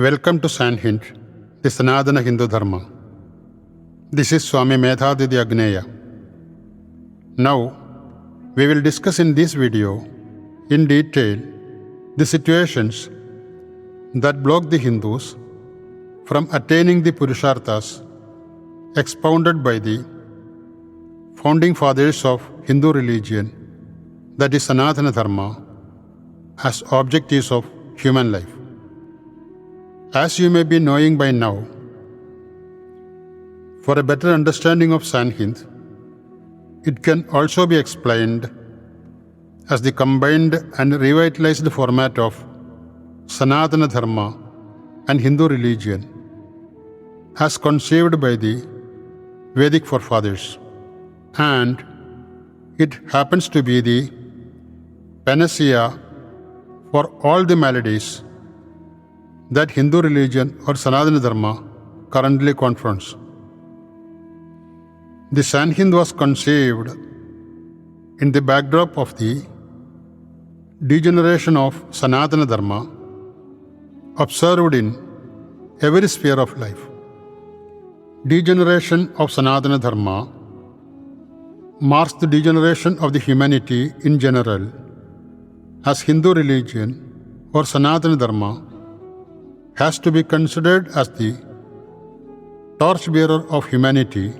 Welcome to Sandhind, the Sanathani Hindu Dharma. This is Swami Medhadidi Agneya. Now, we will discuss in this video in detail the situations that block the Hindus from attaining the Purusharthas expounded by the founding fathers of Hindu religion, that is Sanatana Dharma, as objectives of human life. As you may be knowing by now, for a better understanding of Sandhind, it can also be explained as the combined and revitalized format of Sanatana Dharma and Hindu religion as conceived by the Vedic forefathers. And it happens to be the panacea for all the maladies that Hindu religion or Sanatana Dharma currently confronts. The Sandhind was conceived in the backdrop of the degeneration of Sanatana Dharma observed in every sphere of life. Degeneration of Sanatana Dharma marks the degeneration of the humanity in general, as Hindu religion or Sanatana Dharma has to be considered as the torchbearer of humanity,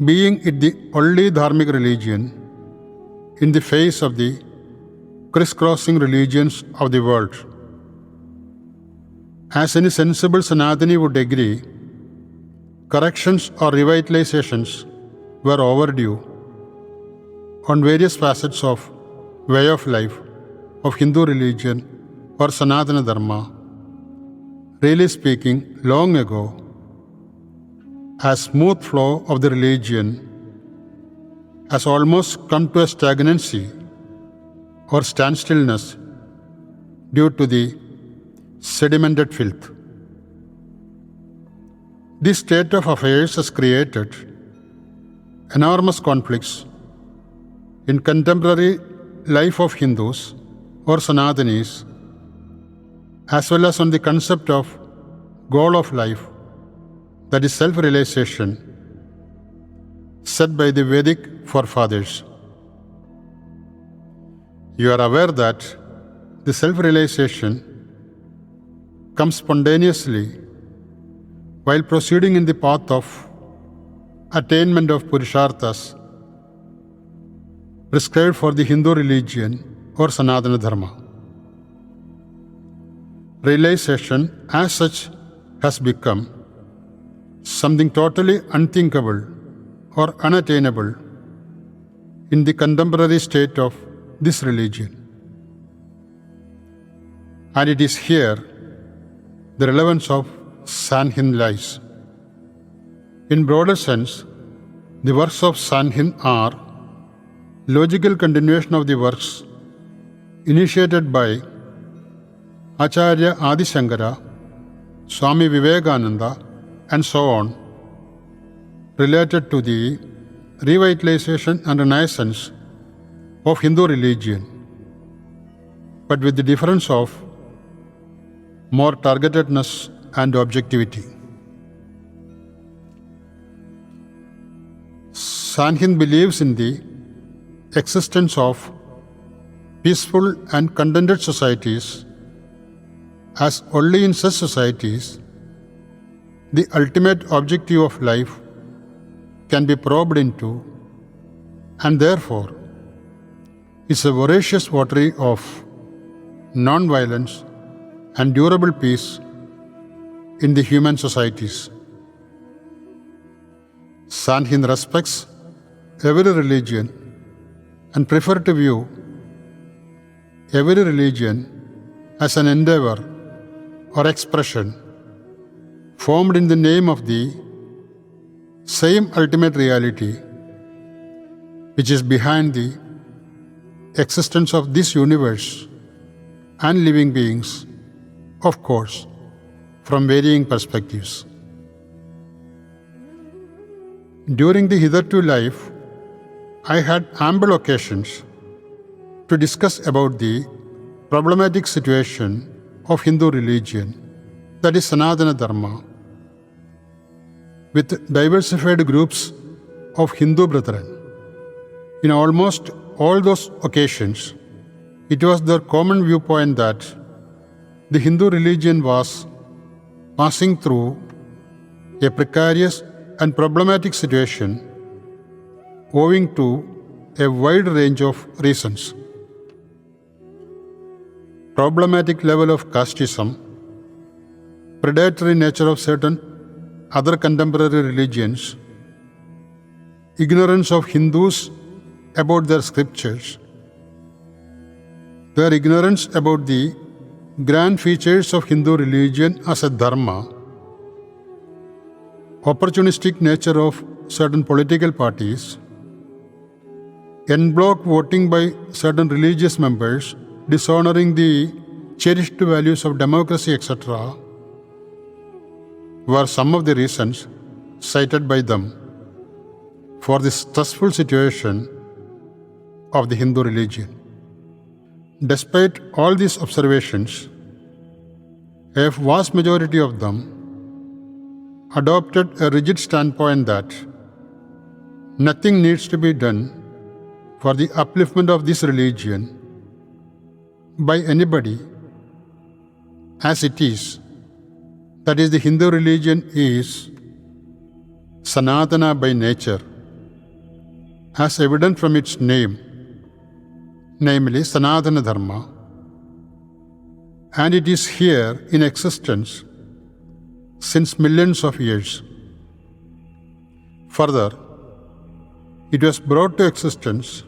being it the only dharmic religion in the face of the crisscrossing religions of the world. As any sensible Sanathani would agree, corrections or revitalizations were overdue on various facets of way of life of Hindu religion or Sanatana Dharma. Really speaking, long ago, a smooth flow of the religion has almost come to a stagnancy or standstillness due to the sedimented filth. This state of affairs has created enormous conflicts in contemporary life of Hindus or Sanathanis, as well as on the concept of goal of life, that is self-realization, set by the Vedic forefathers. You are aware that the self-realization comes spontaneously while proceeding in the path of attainment of Purusharthas prescribed for the Hindu religion or Sanatana Dharma. Realization as such has become something totally unthinkable or unattainable in the contemporary state of this religion. And it is here the relevance of Sandhind lies. In broader sense, the works of Sandhind are logical continuation of the works initiated by Acharya Adi Shankara, Swami Vivekananda, and so on, related to the revitalization and renaissance of Hindu religion, but with the difference of more targetedness and objectivity. Sandhind believes in the existence of peaceful and contented societies, as only in such societies the ultimate objective of life can be probed into, and therefore is a voracious votary of non-violence and durable peace in the human societies. Sandhind respects every religion and prefer to view every religion as an endeavor or expression formed in the name of the same ultimate reality which is behind the existence of this universe and living beings, of course, from varying perspectives. During the hitherto life, I had ample occasions to discuss about the problematic situation of Hindu religion, that is Sanatana Dharma, with diversified groups of Hindu brethren. In almost all those occasions, it was their common viewpoint that the Hindu religion was passing through a precarious and problematic situation owing to a wide range of reasons. Problematic level of casteism, predatory nature of certain other contemporary religions, ignorance of Hindus about their scriptures, their ignorance about the grand features of Hindu religion as a dharma, opportunistic nature of certain political parties, en bloc voting by certain religious members, dishonoring the cherished values of democracy, etc., were some of the reasons cited by them for the stressful situation of the Hindu religion. Despite all these observations, a vast majority of them adopted a rigid standpoint that nothing needs to be done for the upliftment of this religion by anybody as it is. That is, the Hindu religion is Sanatana by nature, as evident from its name, namely Sanatana Dharma, and it is here in existence since millions of years. Further, it was brought to existence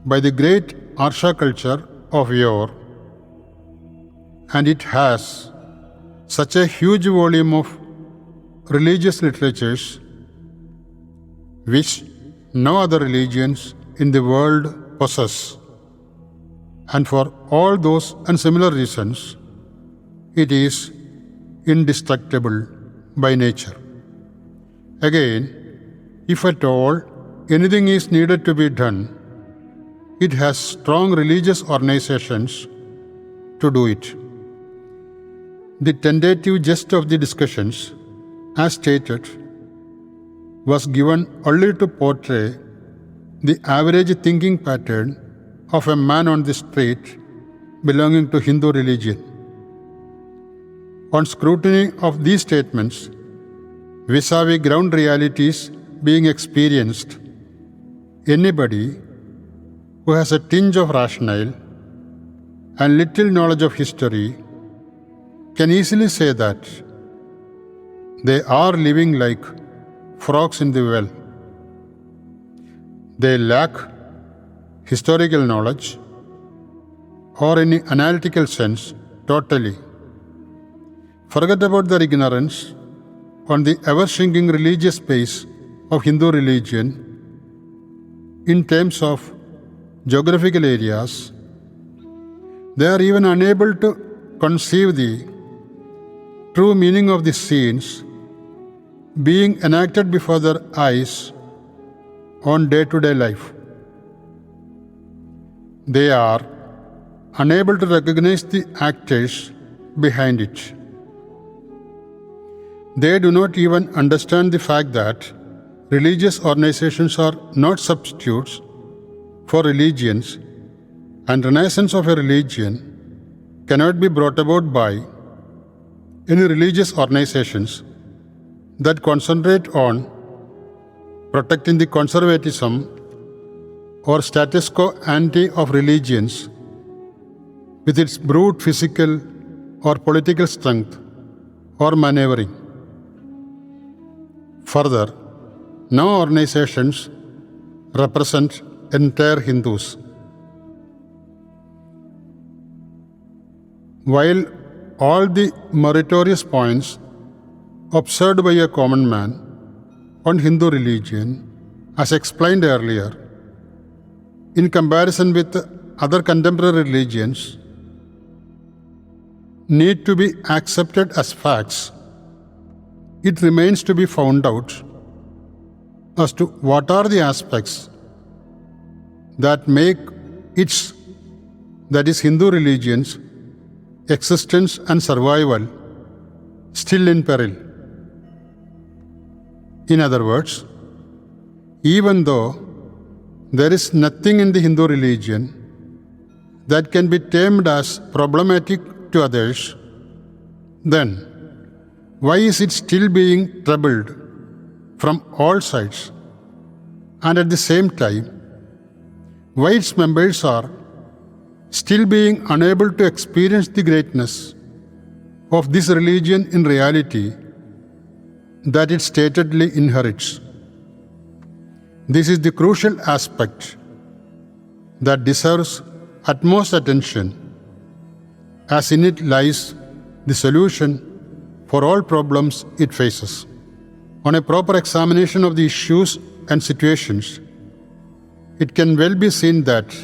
by the great Arsha culture of yore, and it has such a huge volume of religious literatures which no other religions in the world possess. And for all those and similar reasons, it is indestructible by nature. Again, if at all anything is needed to be done, it has strong religious organizations to do it. The tentative gist of the discussions, as stated, was given only to portray the average thinking pattern of a man on the street belonging to Hindu religion. On scrutiny of these statements, vis-a-vis ground realities being experienced, anybody who has a tinge of rationale and little knowledge of history can easily say that they are living like frogs in the well. They lack historical knowledge or any analytical sense totally. Forget about their ignorance on the ever-shrinking religious space of Hindu religion in terms of geographical areas. They are even unable to conceive the true meaning of the scenes being enacted before their eyes on day-to-day life. They are unable to recognize the actors behind it. They do not even understand the fact that religious organizations are not substitutes for religions, and renaissance of a religion cannot be brought about by any religious organizations that concentrate on protecting the conservatism or status quo ante of religions with its brute physical or political strength or maneuvering. Further, no organizations represent entire Hindus. While all the meritorious points observed by a common man on Hindu religion, as explained earlier, in comparison with other contemporary religions, need to be accepted as facts, it remains to be found out as to what are the aspects that make its, that is Hindu religions, existence and survival still in peril. In other words, even though there is nothing in the Hindu religion that can be termed as problematic to others, then why is it still being troubled from all sides? And at the same time, why its members are still being unable to experience the greatness of this religion in reality that it statedly inherits? This is the crucial aspect that deserves utmost attention, as in it lies the solution for all problems it faces. On a proper examination of the issues and situations, it can well be seen that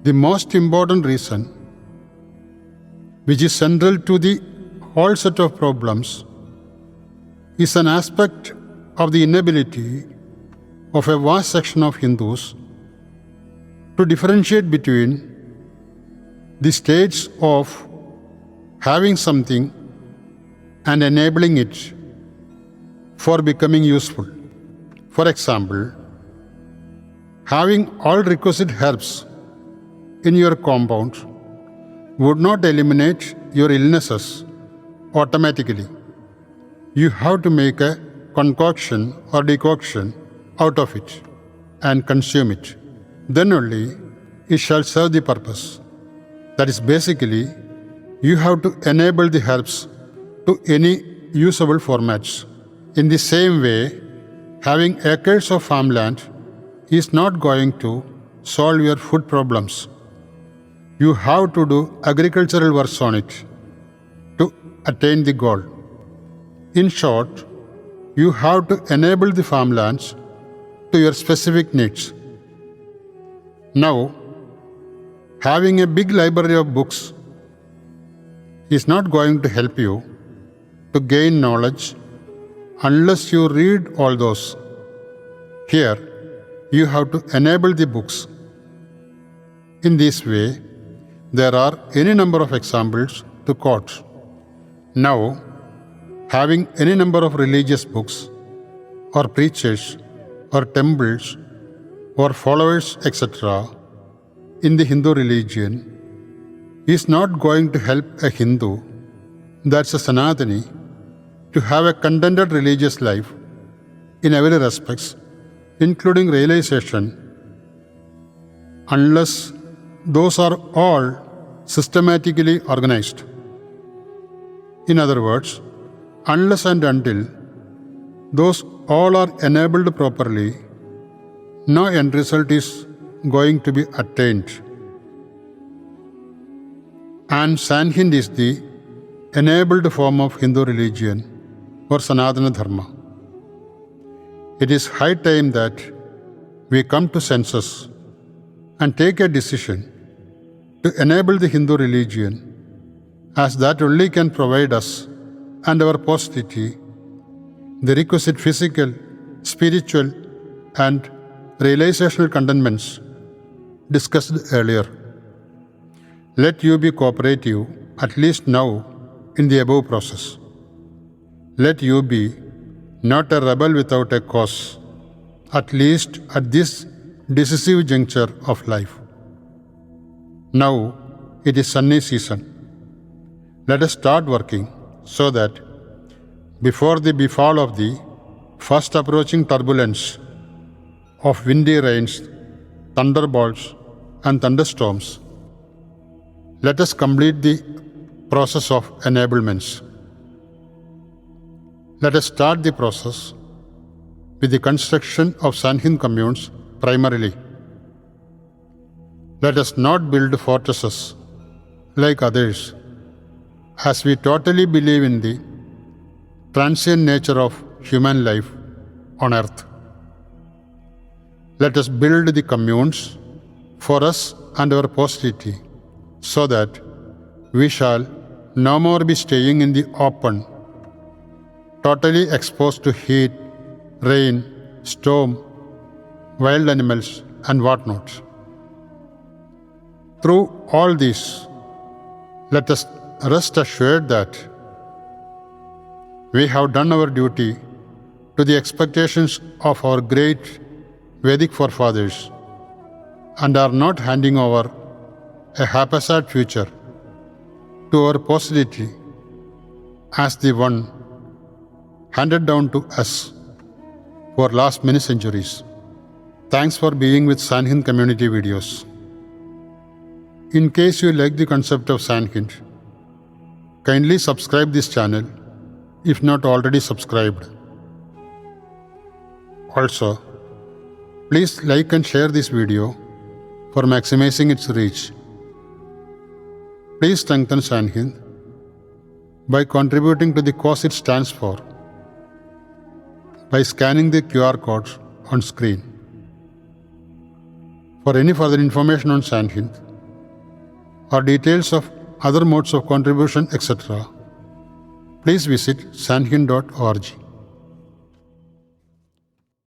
the most important reason, which is central to the whole set of problems, is an aspect of the inability of a vast section of Hindus to differentiate between the states of having something and enabling it for becoming useful. For example, having all requisite herbs in your compound would not eliminate your illnesses automatically. You have to make a concoction or decoction out of it and consume it. Then only it shall serve the purpose. That is, basically, you have to enable the herbs to any usable formats. In the same way, having acres of farmland is not going to solve your food problems. You have to do agricultural works on it to attain the goal. In short, you have to enable the farmlands to your specific needs. Now, having a big library of books is not going to help you to gain knowledge unless you read all those. Here, you have to enable the books. In this way, there are any number of examples to quote. Now, having any number of religious books, or preachers, or temples, or followers, etc., in the Hindu religion is not going to help a Hindu, that's a Sanathani, to have a contented religious life in every respects, including realization, unless those are all systematically organized. In other words, unless and until those all are enabled properly, no end result is going to be attained. And Sanhind is the enabled form of Hindu religion or Sanatana Dharma. It is high time that we come to senses and take a decision to enable the Hindu religion, as that only can provide us and our posterity the requisite physical, spiritual, and realizational contentments discussed earlier. Let you be cooperative, at least now, in the above process. Let you be not a rebel without a cause, at least at this decisive juncture of life. Now it is sunny season. Let us start working so that before the befall of the fast approaching turbulence of windy rains, thunderbolts, and thunderstorms, let us complete the process of enablements. Let us start the process with the construction of Sanhind communes primarily. Let us not build fortresses like others, as we totally believe in the transient nature of human life on earth. Let us build the communes for us and our posterity, so that we shall no more be staying in the open, totally exposed to heat, rain, storm, wild animals, and whatnot. Through all this, Let us rest assured that we have done our duty to the expectations of our great Vedic forefathers and are not handing over a haphazard future to our posterity as the one handed down to us for last many centuries. Thanks for being with Sanhind community videos. In case you like the concept of Sanhind, kindly subscribe this channel if not already subscribed. Also, please like and share this video for maximizing its reach. Please strengthen Sanhind by contributing to the cause it stands for by scanning the QR codes on screen. For any further information on Sanhind or details of other modes of contribution, etc., please visit sanhind.org.